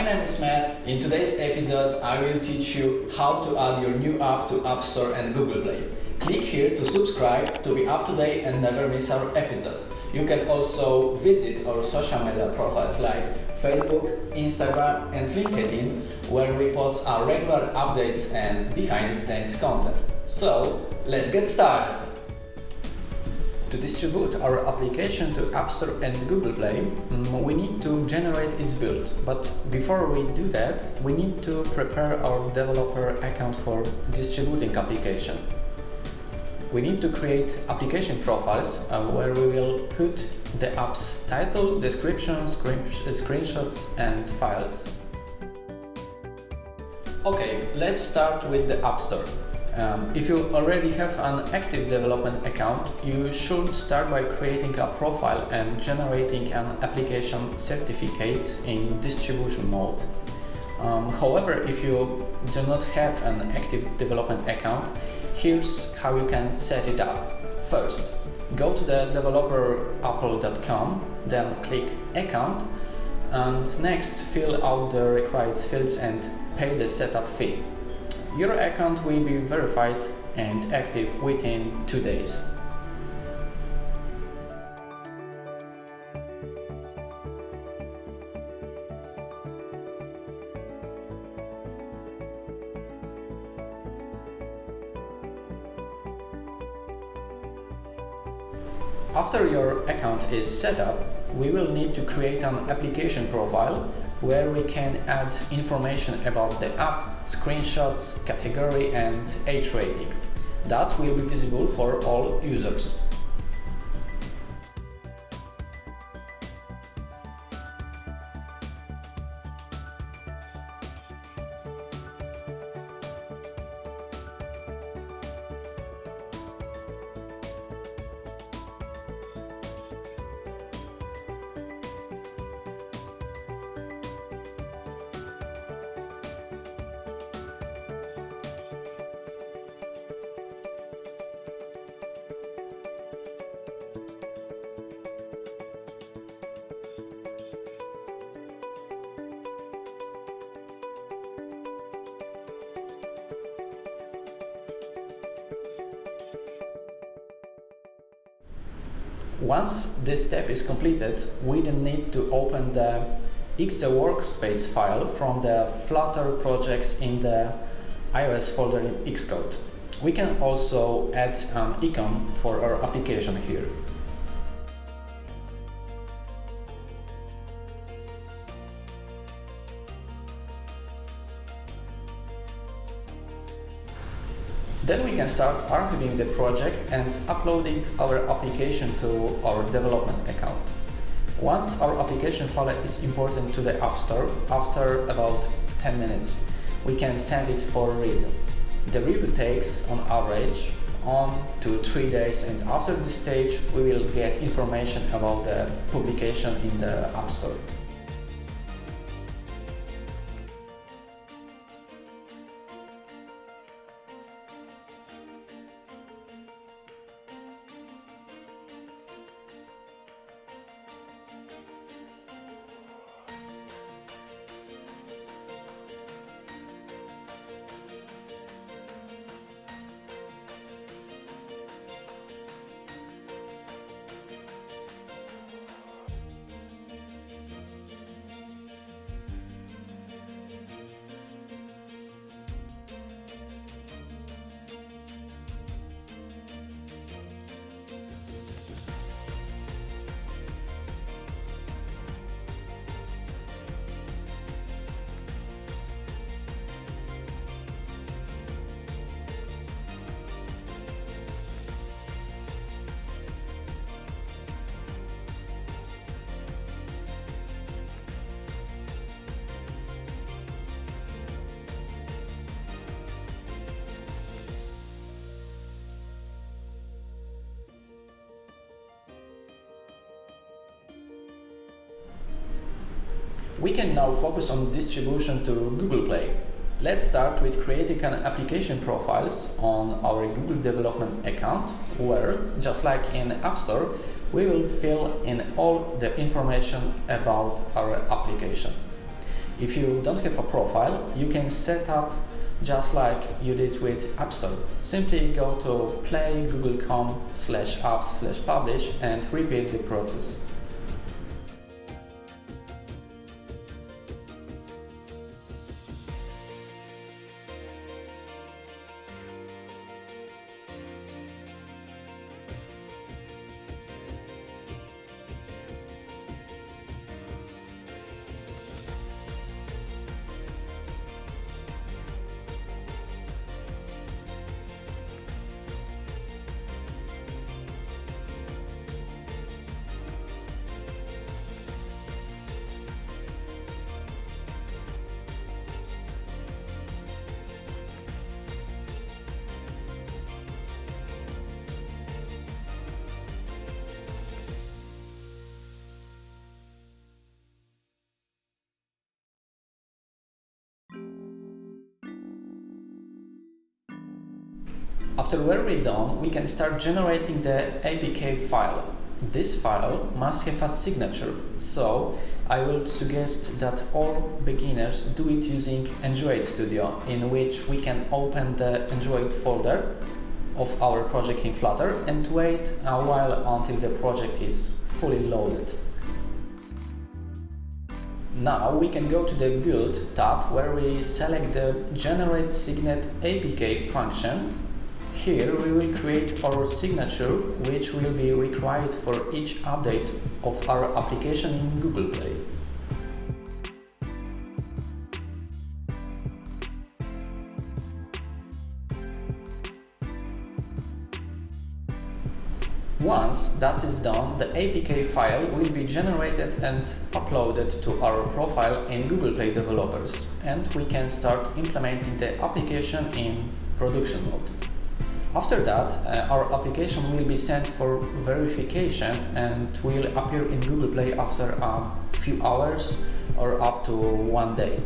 My name is Matt. In today's episode, I will teach you how to add your new app to App Store and Google Play. Click here to subscribe to be up to date and never miss our episodes. You can also visit our social media profiles like Facebook, Instagram and LinkedIn, where we post our regular updates and behind-the-scenes content. So, let's get started! To distribute our application to App Store and Google Play, we need to generate its build. But before we do that, we need to prepare our developer account for distributing application. We need to create application profiles where we will put the app's title, description, screenshots and files. Okay, let's start with the App Store. If you already have an active development account, you should start by creating a profile and generating an application certificate in distribution mode. However, if you do not have an active development account, here's how you can set it up. First, go to the developer.apple.com, then click Account, and next fill out the required fields and pay the setup fee. Your account will be verified and active within 2 days. After your account is set up, we will need to create an application profile where we can add information about the app, screenshots, category and age rating. That will be visible for all users. Once this step is completed, we then need to open the XZ workspace file from the Flutter projects in the iOS folder in Xcode. We can also add an icon for our application here. Then we can start archiving the project and uploading our application to our development account. Once our application file is imported to the App Store, after about 10 minutes, we can send it for review. The review takes on average 1 to 3 days, and after this stage we will get information about the publication in the App Store. We can now focus on distribution to Google Play. Let's start with creating an application profiles on our Google development account, where, just like in App Store, we will fill in all the information about our application. If you don't have a profile, you can set up just like you did with App Store. Simply go to play.google.com/apps/publish and repeat the process. After we're done, we can start generating the APK file. This file must have a signature, so I would suggest that all beginners do it using Android Studio, in which we can open the Android folder of our project in Flutter and wait a while until the project is fully loaded. Now we can go to the Build tab, where we select the Generate Signet APK function. Here we will create our signature, which will be required for each update of our application in Google Play. Once that is done, the APK file will be generated and uploaded to our profile in Google Play Developers, and we can start implementing the application in production mode. After that, our application will be sent for verification and will appear in Google Play after a few hours or up to 1 day.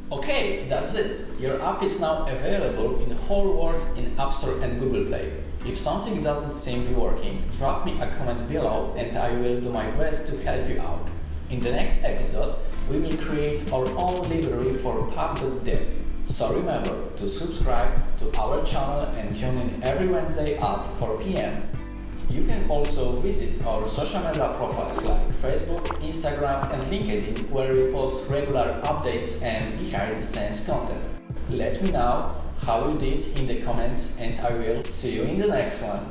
Okay, that's it. Your app is now available in the whole world in App Store and Google Play. If something doesn't seem to be working, drop me a comment below and I will do my best to help you out. In the next episode, we will create our own library for pub.dev. So remember to subscribe to our channel and tune in every Wednesday at 4 p.m. You can also visit our social media profiles like Facebook, Instagram and LinkedIn, where we post regular updates and behind-the-scenes content. Let me know how you did in the comments and I will see you in the next one.